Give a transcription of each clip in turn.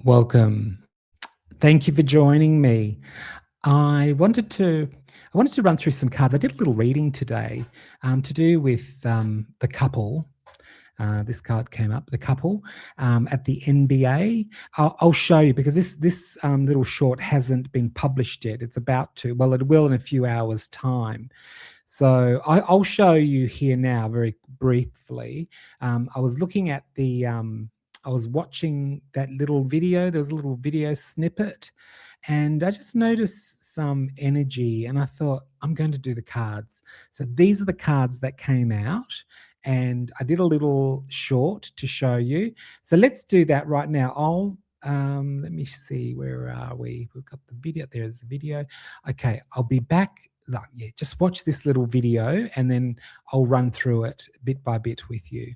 Welcome. Thank you for joining me. I wanted to I wanted to run through some cards. I did a little reading today to do with the couple. This card came up, the couple at the NBA. I'll show you because this little short hasn't been published yet. It's about to. Well, it will in a few hours' time. So I'll show you here now very briefly. I was looking at I was watching that little video. There was a little video snippet, and I just noticed some energy, and I thought I'm going to do the cards. So these are the cards that came out, and I did a little short to show you. So let's do that right now. Let me see, where are we? We've got the video. There's the video. Okay, I'll be back. Like, yeah, just watch this little video and then I'll run through it bit by bit with you.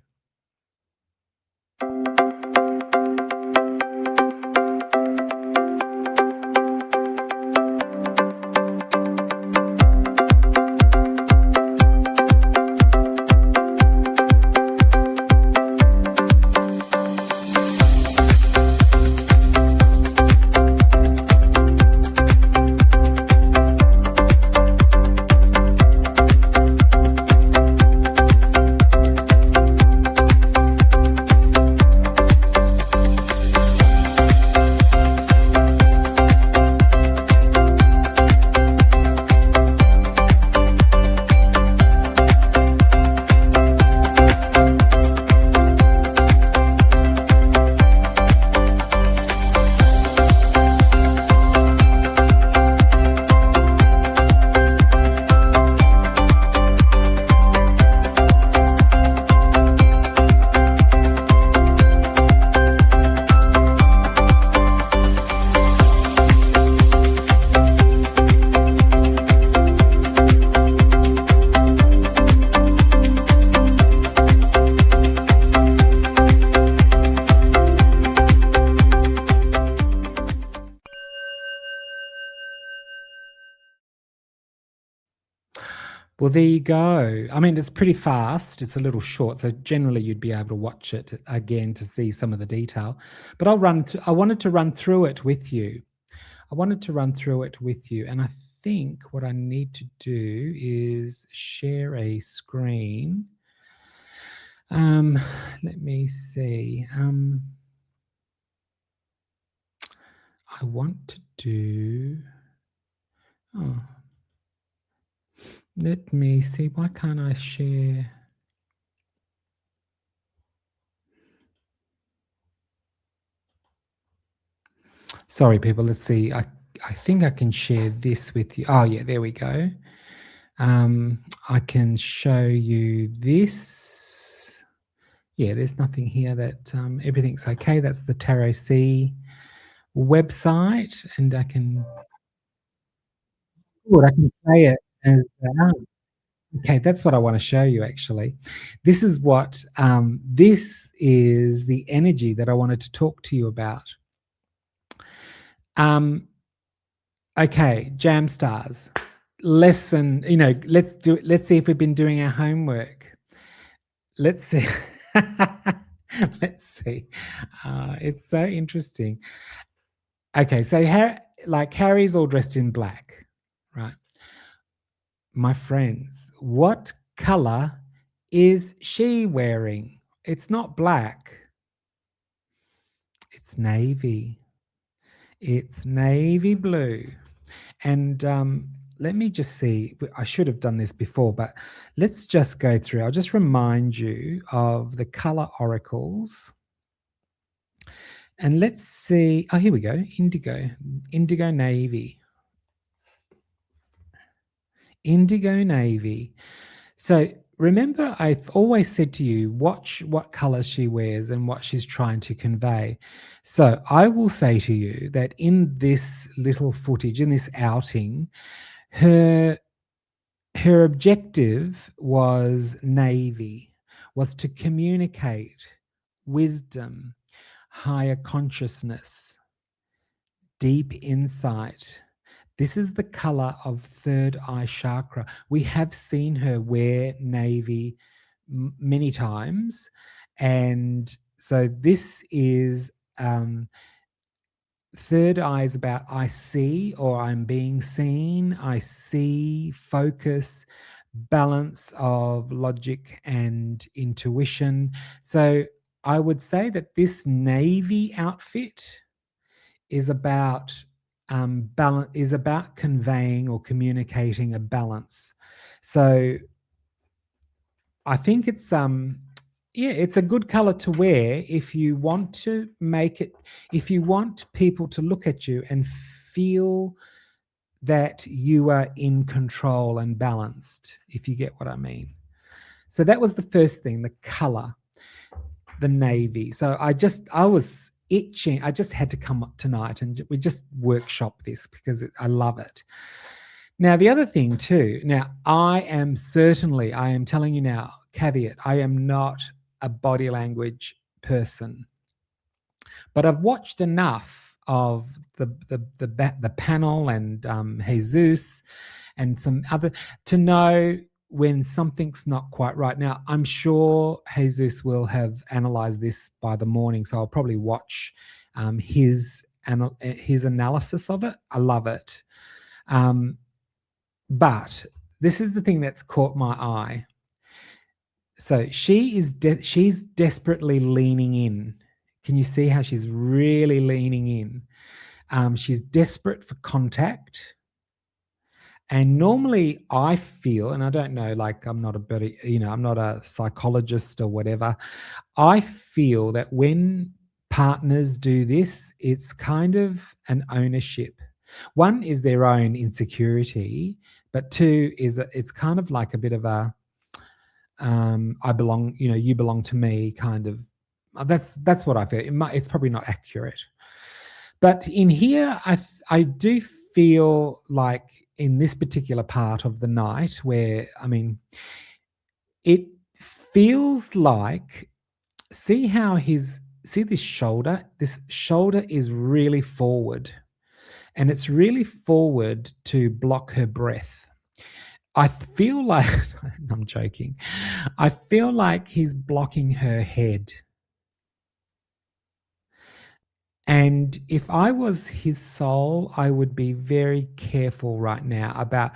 Well, there you go. I mean, it's pretty fast. It's a little short, so generally you'd be able to watch it again to see some of the detail. But I wanted to run through it with you. I wanted to run through it with you, and I think what I need to do is share a screen. Let me see. I want to do. Oh, let me see. Why can't I share? Sorry, people. Let's see. I think I can share this with you. Oh, yeah, there we go. I can show you this. Yeah, there's nothing here that everything's okay. That's the Tarot C website, and I can play it as okay. That's what I want to show you. Actually, this is the energy that I wanted to talk to you about. Okay, Jam Stars. Lesson, let's do it. Let's see if we've been doing our homework. Let's see. Let's see. It's so interesting. Okay, so Harry's all dressed in black, right? My friends, what color is she wearing? It's not black. It's navy. It's navy blue. And let me just see. I should have done this before, but let's just go through. I'll just remind you of the color oracles. And let's see. Oh, here we go. Indigo navy. Indigo navy. So remember, I've always said to you, watch what color she wears and what she's trying to convey. So I will say to you that in this little footage, in this outing, her objective was navy, was to communicate wisdom, higher consciousness, deep insight. This is the color of third eye chakra. We have seen her wear navy many times. And so this is Third eye is about I see or I'm being seen. I see, focus, balance of logic and intuition. So I would say that this navy outfit is about balance, is about conveying or communicating a balance. So I think it's yeah, it's a good color to wear if you want to make it, if you want people to look at you and feel that you are in control and balanced, if you get what I mean. So that was the first thing, the color, the navy. So I was itching. I just had to come up tonight and we just workshop this because I love it. Now, the other thing too, now I am telling you now, caveat, I am not a body language person, but I've watched enough of the panel and Jesus and some other to know when something's not quite right. Now, I'm sure Jesus will have analyzed this by the morning, so I'll probably watch his analysis of it. I love it. Um, but this is the thing that's caught my eye. So she's desperately leaning in. Can you see how she's really leaning in? She's desperate for contact. And normally I feel, and I don't know, like I'm not a better, I'm not a psychologist or whatever. I feel that when partners do this, it's kind of an ownership. One is their own insecurity, but two is it's kind of like a bit of a I belong, you belong to me kind of. That's what I feel. It's probably not accurate, but in here, I do feel like in this particular part of the night, where I mean, it feels like, see this shoulder. This shoulder is really forward, and it's really forward to block her breath. I feel like I'm joking. I feel like he's blocking her head. And if I was his soul, I would be very careful right now about,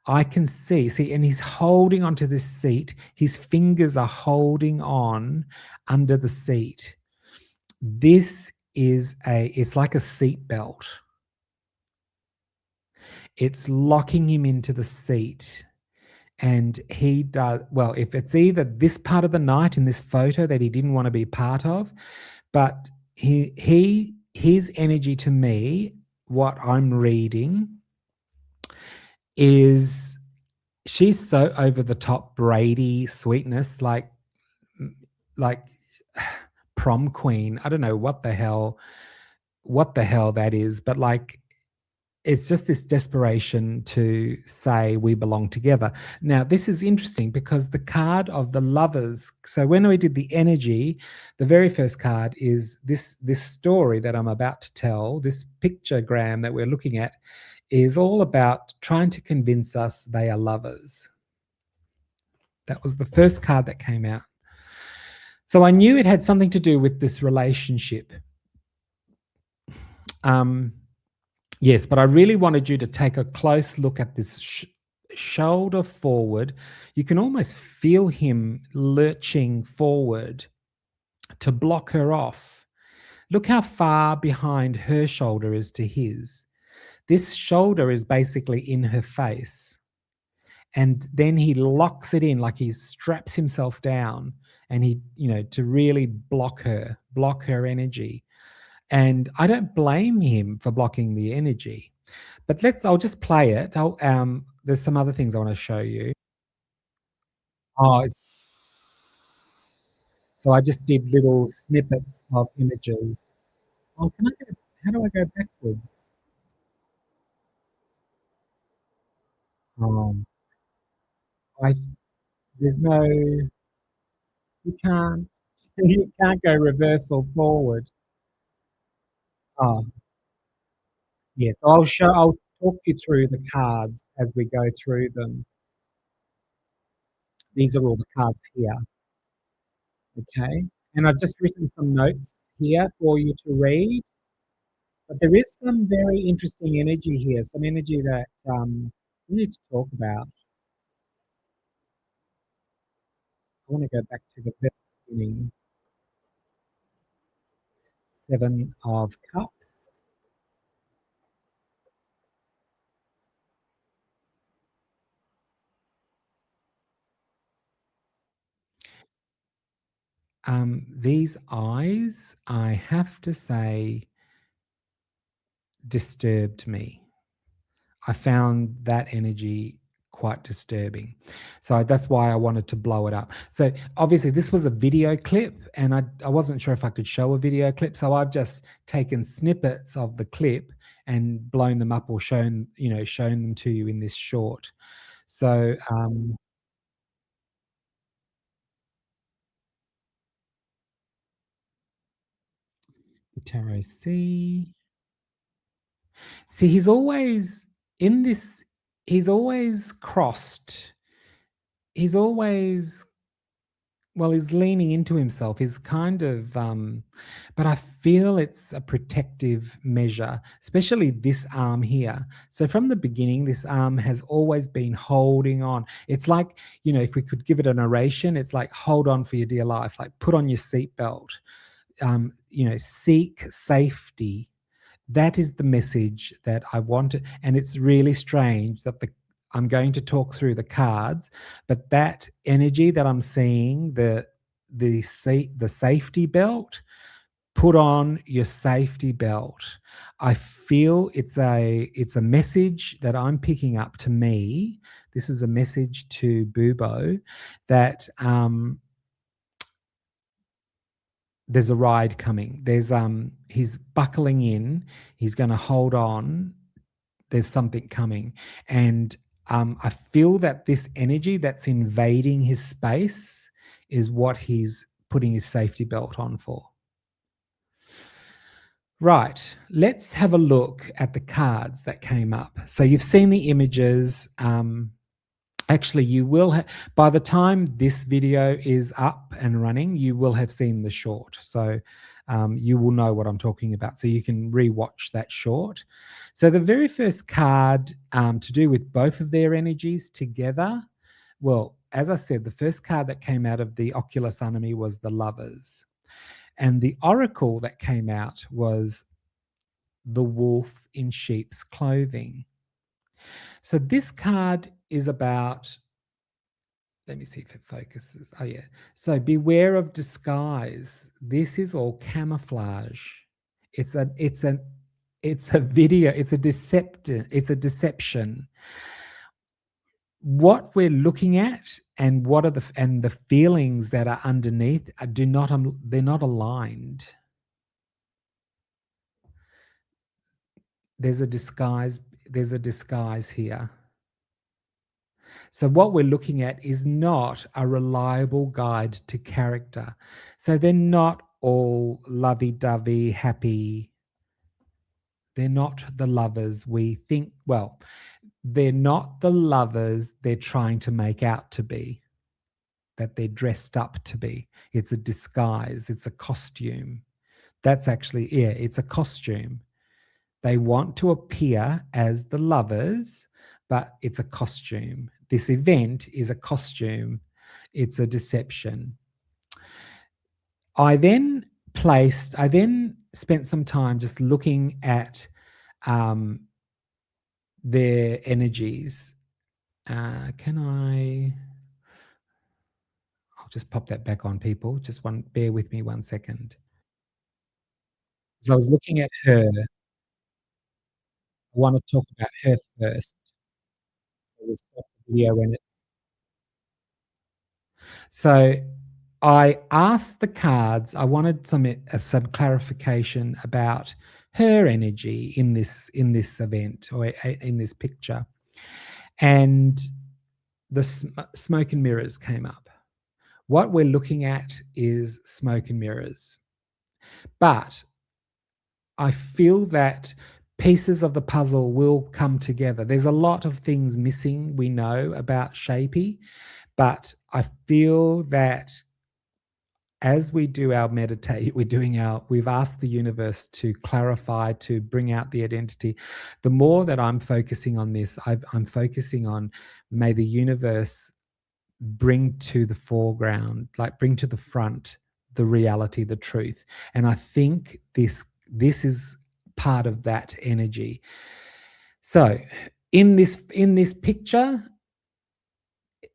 I can see, and he's holding onto this seat. His fingers are holding on under the seat. This is it's like a seat belt. It's locking him into the seat. And he does, well, if it's either this part of the night in this photo that he didn't want to be part of, but his energy to me, what I'm reading is she's so over the top Brady sweetness, like prom queen. I don't know what the hell that is, but like it's just this desperation to say we belong together. Now, this is interesting because the card of the lovers. So when we did the energy, the very first card is this story that I'm about to tell. This pictogram that we're looking at is all about trying to convince us they are lovers. That was the first card that came out. So I knew it had something to do with this relationship. Yes, but I really wanted you to take a close look at this shoulder forward. You can almost feel him lurching forward to block her off. Look how far behind her shoulder is to his. This shoulder is basically in her face. And then he locks it in, like he straps himself down and to really block her energy. And I don't blame him for blocking the energy. But I'll just play it. There's some other things I want to show you. Oh, so I just did little snippets of images. Oh, how do I go backwards? Um, I, there's no, you can't, you can't go reverse or forward. Oh, yes. I'll talk you through the cards as we go through them. These are all the cards here. Okay. And I've just written some notes here for you to read. But there is some very interesting energy here, some energy that we need to talk about. I want to go back to the very beginning. Seven of Cups. These eyes, I have to say, disturbed me. I found that energy quite disturbing. So that's why I wanted to blow it up. So obviously this was a video clip and I wasn't sure if I could show a video clip. So I've just taken snippets of the clip and blown them up or shown them to you in this short. So the tarot C. See, he's always in this, he's always crossed. He's always Well, he's leaning into himself. He's kind of, but I feel it's a protective measure, especially this arm here. So from the beginning, this arm has always been holding on. It's like, if we could give it a narration, it's like hold on for your dear life, like put on your seatbelt, seek safety. That is the message that I wanted, and it's really strange that the I'm going to talk through the cards, but that energy that I'm seeing, the safety belt, put on your safety belt. I feel it's a message that I'm picking up to me. This is a message to Bubo that there's a ride coming. He's buckling in, he's going to hold on, there's something coming. And I feel that this energy that's invading his space is what he's putting his safety belt on for. Right, let's have a look at the cards that came up. So you've seen the images. Actually, by the time this video is up and running, you will have seen the short. So you will know what I'm talking about. So you can rewatch that short. So the very first card to do with both of their energies together, well, as I said, the first card that came out of the Oculus Animi was the Lovers. And the oracle that came out was the wolf in sheep's clothing. So this card is about, let me see if it focuses. Oh, yeah. So beware of disguise. This is all camouflage. It's a it's an it's a video, it's a deception. What we're looking at and what are the feelings that are underneath they're not aligned. There's a disguise, there's a disguise here. So, what we're looking at is not a reliable guide to character. So, they're not all lovey dovey, happy. They're not the lovers we think, well, they're not the lovers they're trying to make out to be, that they're dressed up to be. It's a disguise, it's a costume. That's actually, yeah, it's a costume. They want to appear as the lovers, but it's a costume. This event is a costume. It's a deception. I then spent some time just looking at um, their energies. I'll just pop that back on, people. Bear with me 1 second. As I was looking at her, I want to talk about her first. So we'll stop the video when it So I asked the cards, I wanted some clarification about her energy in this event or in this picture. And the smoke and mirrors came up. What we're looking at is smoke and mirrors. But I feel that pieces of the puzzle will come together. There's a lot of things missing, we know, about Shapey, but I feel that as we do our meditate, we've asked the universe to clarify, to bring out the identity. The more that I'm focusing on this, I'm focusing on, may the universe bring to the foreground, like bring to the front the reality, the truth. And I think this is part of that energy. So in this picture,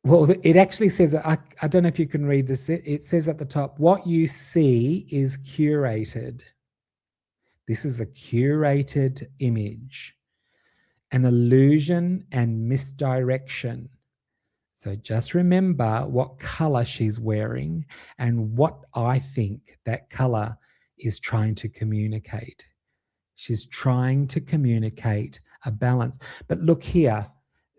well, it actually says, I don't know if you can read this. It says at the top, what you see is curated. This is a curated image, an illusion and misdirection. So just remember what color she's wearing and what I think that color is trying to communicate. She's trying to communicate a balance. But look here,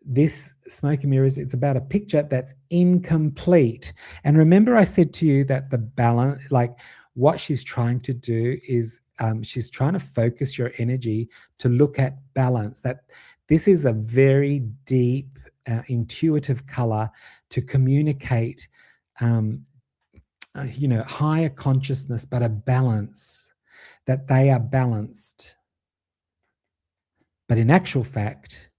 this smoke and mirrors, it's about a picture that's incomplete. And remember, I said to you that the balance, like what she's trying to do is she's trying to focus your energy to look at balance. That this is a very deep, intuitive color to communicate, higher consciousness, but a balance, that they are balanced. But in actual fact,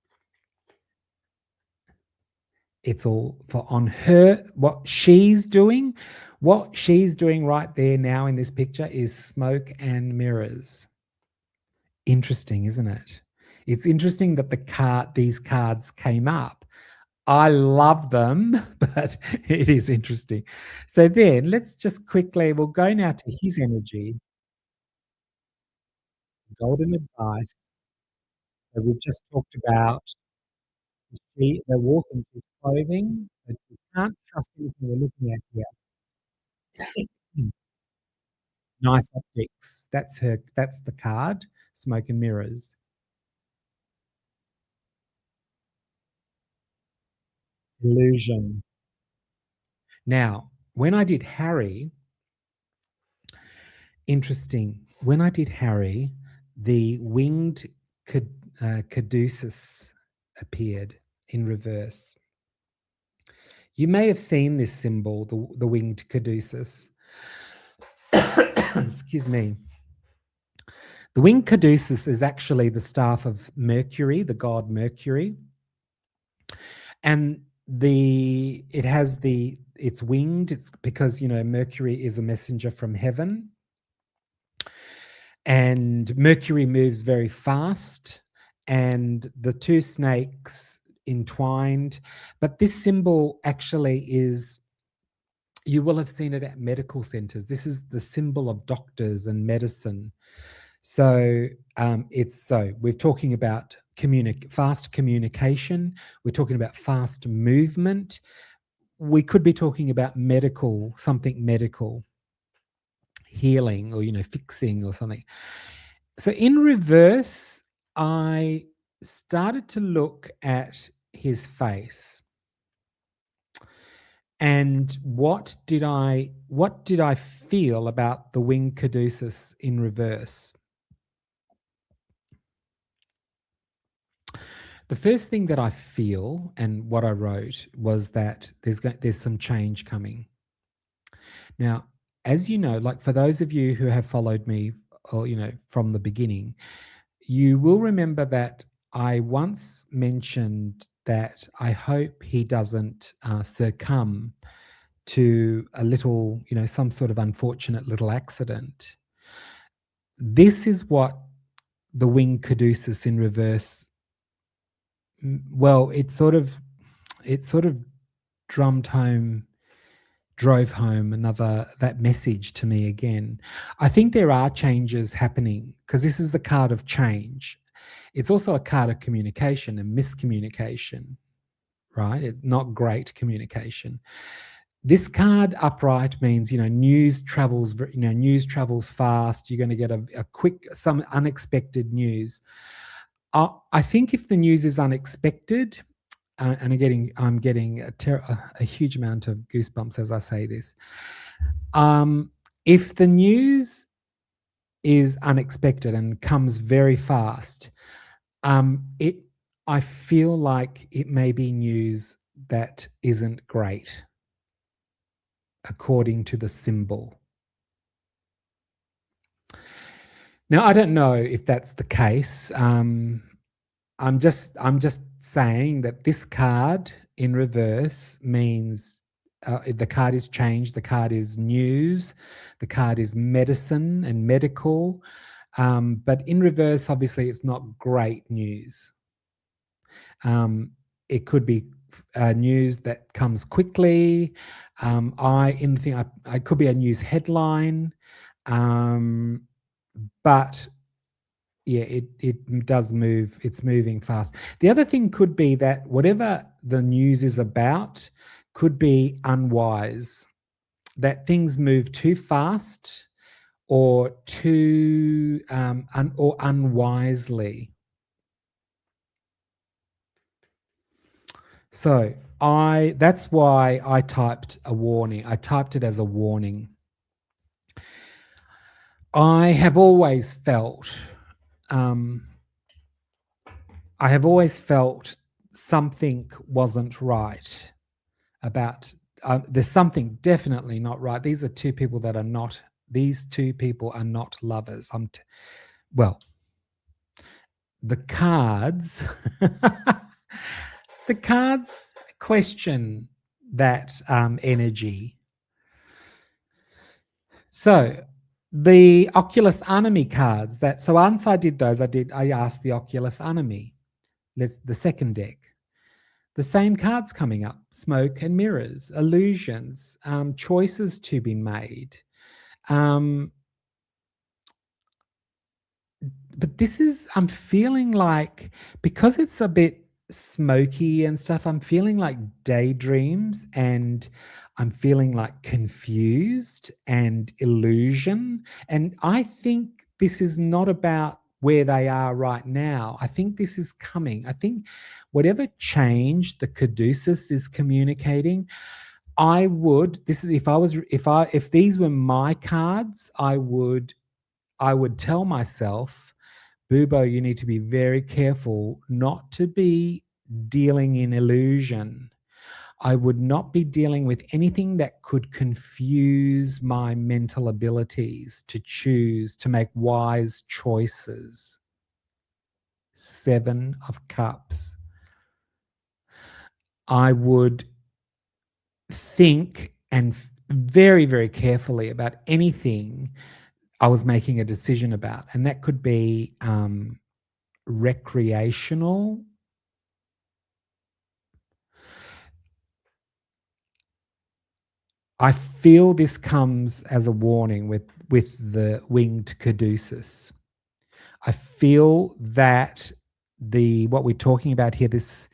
it's all for on her, what she's doing. What she's doing right there now in this picture is smoke and mirrors. Interesting, isn't it? It's interesting that these cards came up. I love them, but it is interesting. So then let's just quickly, we'll go now to his energy, golden advice. So we've just talked about the wolf in sheep's clothing, but you can't trust anything we're looking at here. Mm, nice optics. That's the card, smoke and mirrors. Illusion. Now, when I did Harry, interesting. When I did Harry, the winged caduceus appeared in reverse. You may have seen this symbol, the winged caduceus. Excuse me. The winged caduceus is actually the staff of Mercury, the god Mercury, and it's winged. It's because Mercury is a messenger from heaven, and Mercury moves very fast, and the two snakes entwined. But this symbol actually is, you will have seen it at medical centers. This is the symbol of doctors and medicine. So we're talking about fast communication. We're talking about fast movement. We could be talking about something medical, healing, or fixing or something. So in reverse, I started to look at his face. And what did I feel about the winged caduceus in reverse? The first thing that I feel, and what I wrote, was that there's some change coming. Now, as you know, like for those of you who have followed me, or from the beginning, you will remember that I once mentioned that I hope he doesn't succumb to a little, some sort of unfortunate little accident. This is what the winged caduceus in reverse, well, it sort of drummed home drove home that message to me again. I think there are changes happening because this is the card of change. It's also a card of communication and miscommunication, right? Not great communication. This card upright means news travels. News travels fast. You're going to get a quick, some unexpected news. I think if the news is unexpected, and I'm getting a huge amount of goosebumps as I say this. If the news is unexpected and comes very fast, it I feel like it may be news that isn't great. according to the symbol. Now, I don't know if that's the case. I'm just saying that this card in reverse means the card is changed. The card is news. The card is medicine and medical. But in reverse, obviously, it's not great news. It could be news that comes quickly. I could be a news headline, but yeah, it does move. It's moving fast. The other thing could be that whatever the news is about could be unwise. That things move too fast or too or unwisely. So that's why I typed a warning. I typed it as a warning. I have always felt um, something wasn't right about. There's something definitely not right. These two people are not lovers. Well, the cards, the cards question that energy. So the Oculus Animi cards so once I did those, I asked the Oculus Animi. The second deck. The same cards coming up: smoke and mirrors, illusions, choices to be made. But I'm feeling like, because it's a bit smoky and stuff, I'm feeling like daydreams, and I'm feeling like confused and illusion. And I think this is not about where they are right now. I think this is coming. I think whatever change the caduceus is communicating, if these were my cards, I would tell myself, Bubo, you need to be very careful not to be dealing in illusion. I would not be dealing with anything that could confuse my mental abilities to choose, to make wise choices. 7 of Cups. I would think and very, very carefully about anything I was making a decision about. And that could be recreational. I feel this comes as a warning with the winged caduceus. I feel that what we're talking about here, this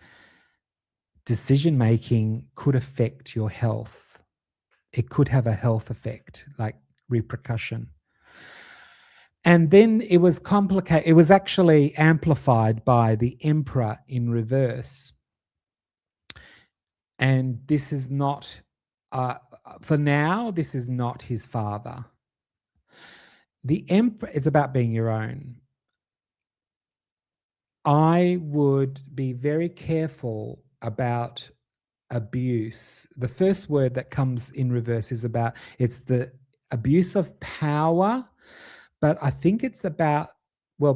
decision making, could affect your health. It could have a health effect, like repercussion. And then it was complicated. It was actually amplified by the emperor in reverse. And this is not, for now, this is not his father. The emperor is about being your own. I would be very careful about abuse. The first word that comes in reverse it's the abuse of power, but I think it's about,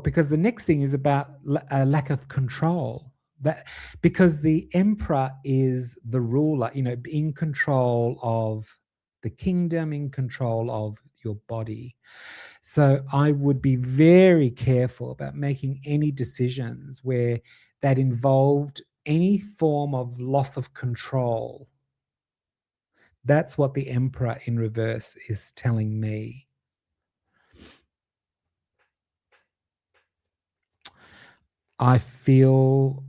because the next thing is about a lack of control. Because the emperor is the ruler, in control of the kingdom, in control of your body. So I would be very careful about making any decisions where that involved any form of loss of control. That's what the emperor in reverse is telling me. I feel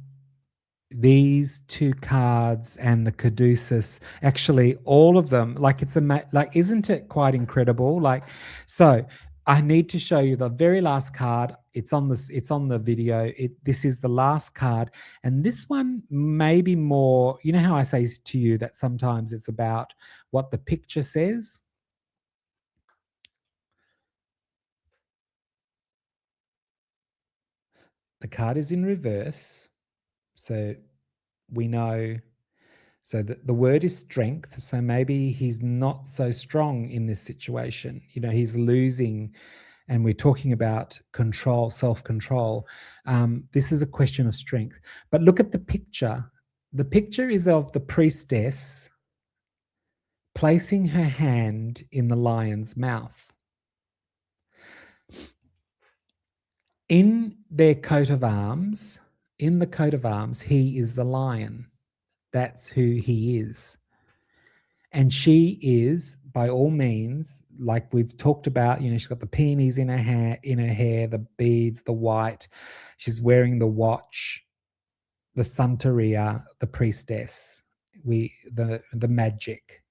these two cards and the caduceus, actually all of them, like isn't it quite incredible? So I need to show you the very last card. It's on the video. This is the last card, and this one may be more, how I say to you that sometimes it's about what the picture says. The card is in reverse, so we know So the word is strength. So maybe he's not so strong in this situation. He's losing, and we're talking about control, self-control. This is a question of strength. But look at the picture. The picture is of the priestess placing her hand in the lion's mouth. In their coat of arms, in the coat of arms, he is the lion. That's who he is. And she is, by all means, like we've talked about, she's got the peonies in her hair, the beads, the white. She's wearing the watch, the Santeria, the priestess, the magic.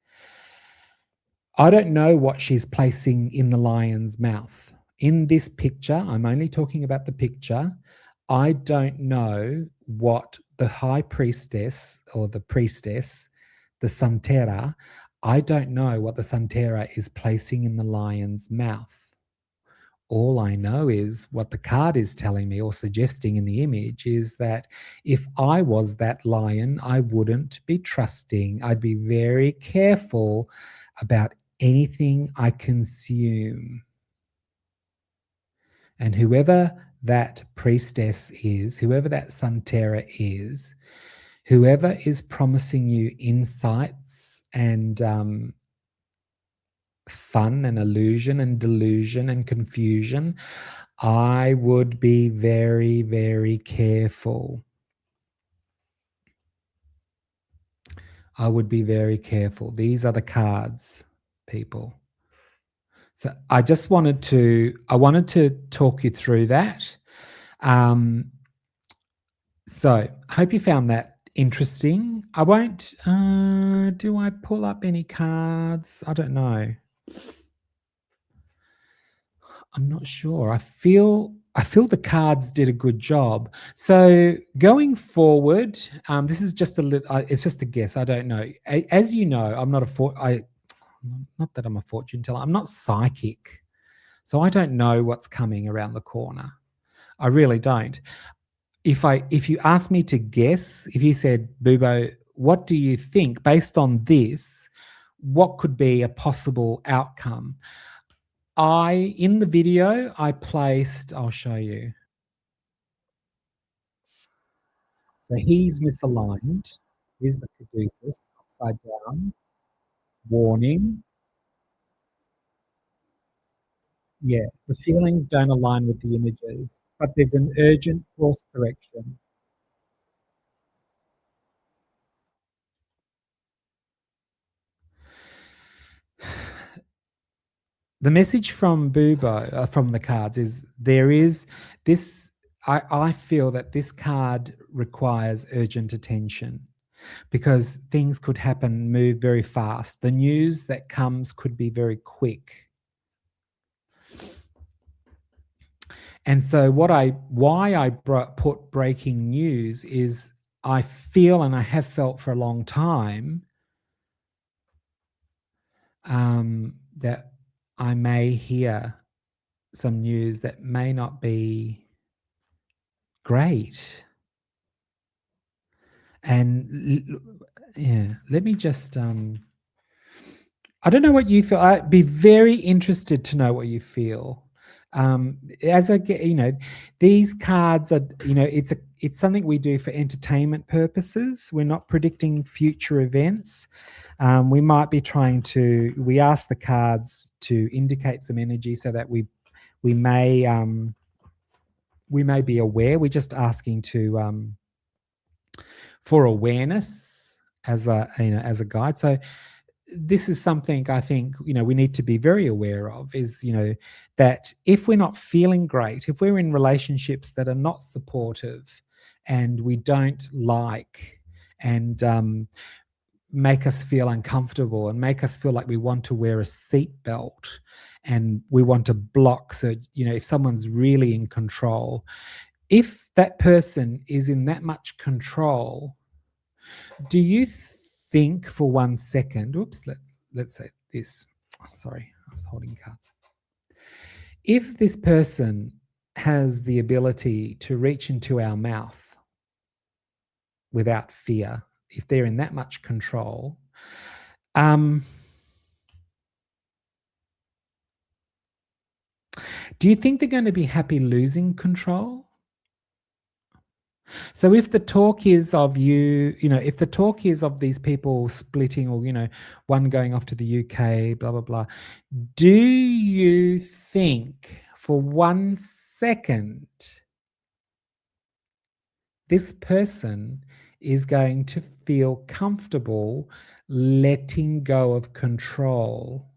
I don't know what she's placing in the lion's mouth. In this picture, I'm only talking about the picture. I don't know what the high priestess or the priestess, the Santera, I don't know what the Santera is placing in the lion's mouth. All I know is what the card is telling me or suggesting in the image is that if I was that lion, I wouldn't be trusting. I'd be very careful about anything I consume. And whoever that priestess is, whoever that Santera is, whoever is promising you insights and fun and illusion and delusion and confusion, I would be very, very careful. I would be very careful. These are the cards, people. So I wanted to talk you through that. So I hope you found that interesting. I won't, do I pull up any cards? I don't know. I'm not sure. I feel the cards did a good job. So going forward, this is just a little. It's just a guess. I don't know. As you know, I'm not not that I'm a fortune teller. I'm not psychic, so I don't know what's coming around the corner. I really don't. If you ask me to guess, if you said, Bubo, what do you think based on this? What could be a possible outcome? In the video, I'll show you. So he's misaligned. Here's the caduceus, upside down, warning. Yeah, the feelings don't align with the images, but there's an urgent course correction. The message from Bubo, from the cards, is there is this. I feel that this card requires urgent attention because things could happen, move very fast. The news that comes could be very quick. And so why I put breaking news is I feel, and I have felt for a long time, that I may hear some news that may not be great. And yeah, let me just I don't know what you feel. I'd be very interested to know what you feel. As I get, these cards are, it's something we do for entertainment purposes. We're not predicting future events. We might be we ask the cards to indicate some energy so that we may be aware. We're just asking for awareness as a guide. So this is something I think we need to be very aware of is that if we're not feeling great, if we're in relationships that are not supportive and we don't like and make us feel uncomfortable and make us feel like we want to wear a seatbelt and we want to block, so if someone's really in control, if that person is in that much control, do you think for 1 second, let's say this, sorry, I was holding cards. If this person has the ability to reach into our mouth without fear, if they're in that much control, um, do you think they're going to be happy losing control? So if the talk is of if the talk is of these people splitting, or, one going off to the UK, blah, blah, blah, do you think for 1 second this person is going to feel comfortable letting go of control?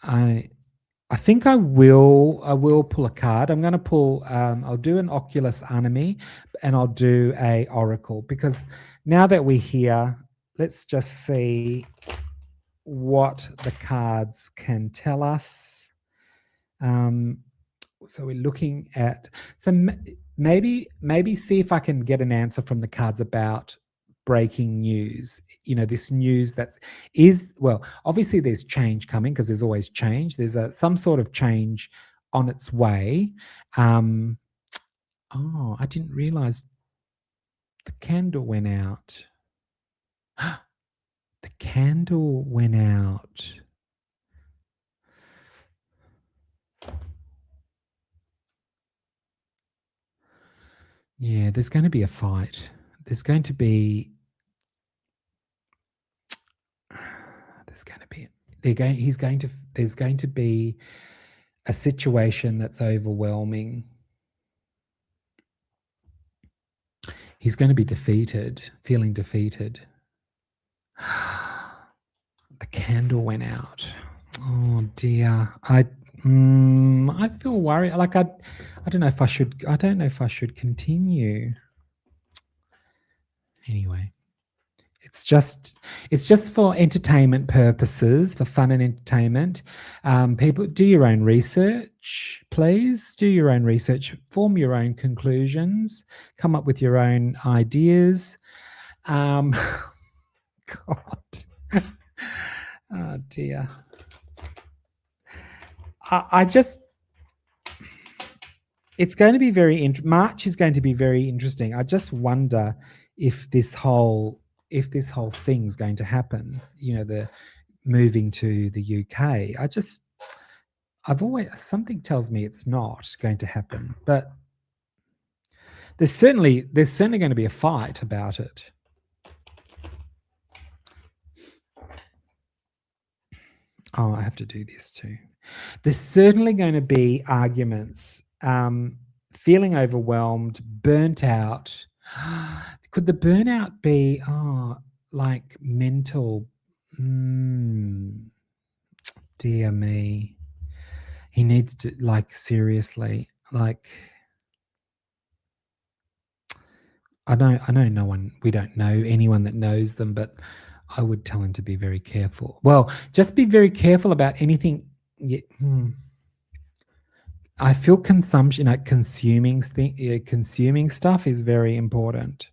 I I think I will pull a card. I'm gonna pull, I'll do an Oculus Animi, and I'll do a Oracle, because now that we're here, let's just see what the cards can tell us. Um, so we're looking at, so maybe see if I can get an answer from the cards about breaking news. This news that is, well, obviously there's change coming, because there's always change. There's some sort of change on its way. Um, oh, I didn't realize the candle went out. The candle went out. Yeah, there's going to be a fight. There's going to be there's going to be they're going he's going to there's going to be a situation that's overwhelming. He's going to be defeated, feeling defeated. The candle went out. Oh dear. I feel worried. Like I don't know if I should. I don't know if I should continue. Anyway, it's just for entertainment purposes, for fun and entertainment. People, do your own research, please. Do your own research. Form your own conclusions. Come up with your own ideas. Um, God. Oh dear. I just, it's going to be March is going to be very interesting. I just wonder if this whole thing's going to happen. The moving to the UK. I've always, something tells me it's not going to happen, but there's certainly going to be a fight about it. Oh, I have to do this too. There's certainly going to be arguments, feeling overwhelmed, burnt out. Could the burnout be, like mental? Dear me. He needs to, like, seriously, like, I know we don't know anyone that knows them, but I would tell him to be very careful. Well, just be very careful about anything. Yeah, I feel consumption, like consuming stuff is very important.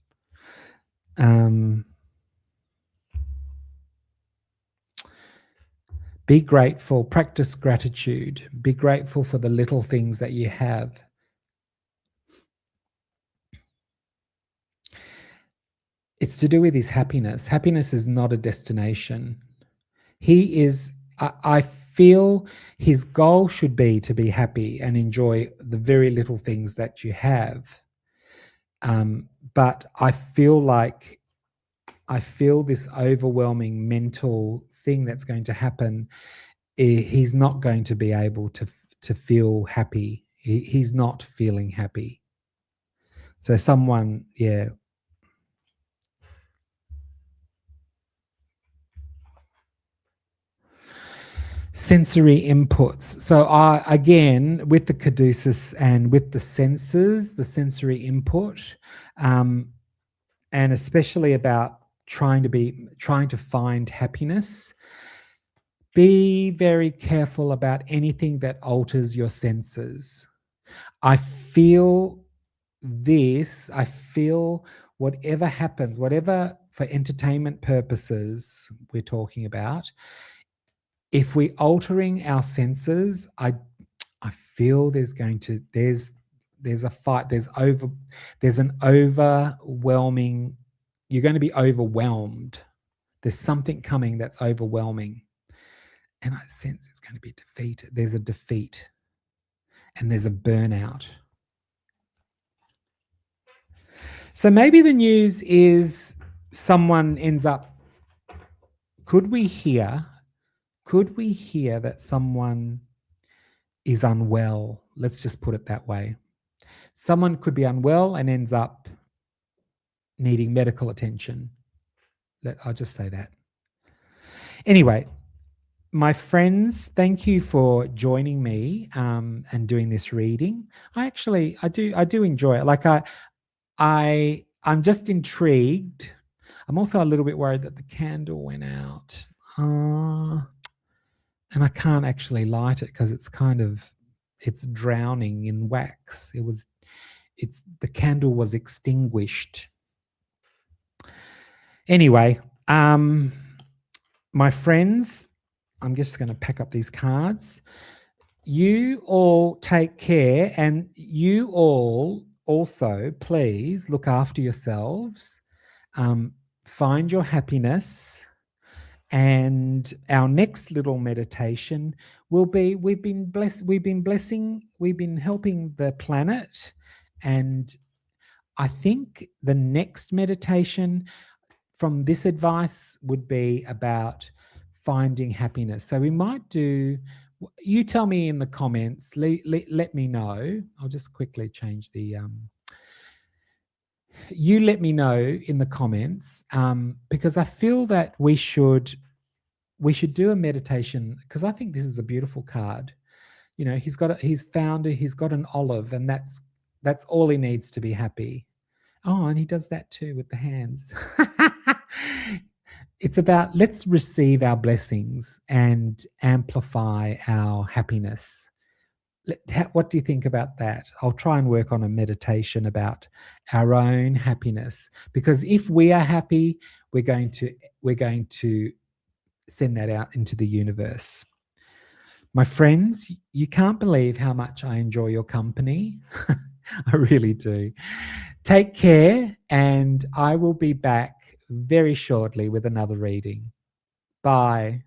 Be grateful, practice gratitude, be grateful for the little things that you have. It's to do with his happiness. Happiness is not a destination. I feel his goal should be to be happy and enjoy the very little things that you have. But I feel this overwhelming mental thing that's going to happen. He's not going to be able to feel happy. He's not feeling happy. So someone, yeah. Sensory inputs. So again, with the caduceus and with the senses, the sensory input, and especially about trying to find happiness, be very careful about anything that alters your senses. I feel whatever happens, whatever for entertainment purposes we're talking about, if we altering our senses, I feel there's a fight. There's an overwhelming. You're going to be overwhelmed. There's something coming that's overwhelming, and I sense it's going to be defeated. There's a defeat, and there's a burnout. So maybe the news is someone ends up. Could we hear that someone is unwell? Let's just put it that way. Someone could be unwell and ends up needing medical attention. I'll just say that. Anyway, my friends, thank you for joining me and doing this reading. I do enjoy it. Like I'm just intrigued. I'm also a little bit worried that the candle went out. And I can't actually light it because it's drowning in wax. The candle was extinguished. Anyway, my friends, I'm just going to pack up these cards. You all take care, and you all also, please look after yourselves. Find your happiness. And our next little meditation will be, we've been helping the planet. And I think the next meditation from this advice would be about finding happiness. So we might do, you tell me in the comments, let me know. I'll just quickly change the, you let me know in the comments, because I feel that we should do a meditation, because I think this is a beautiful card. You know, he's got an olive, and that's all he needs to be happy. Oh, and he does that too with the hands. It's about, let's receive our blessings and amplify our happiness. What do you think about that? I'll try and work on a meditation about our own happiness, because if we are happy, we're going to send that out into the universe. My friends, you can't believe how much I enjoy your company. I really do. Take care, and I will be back very shortly with another reading. Bye.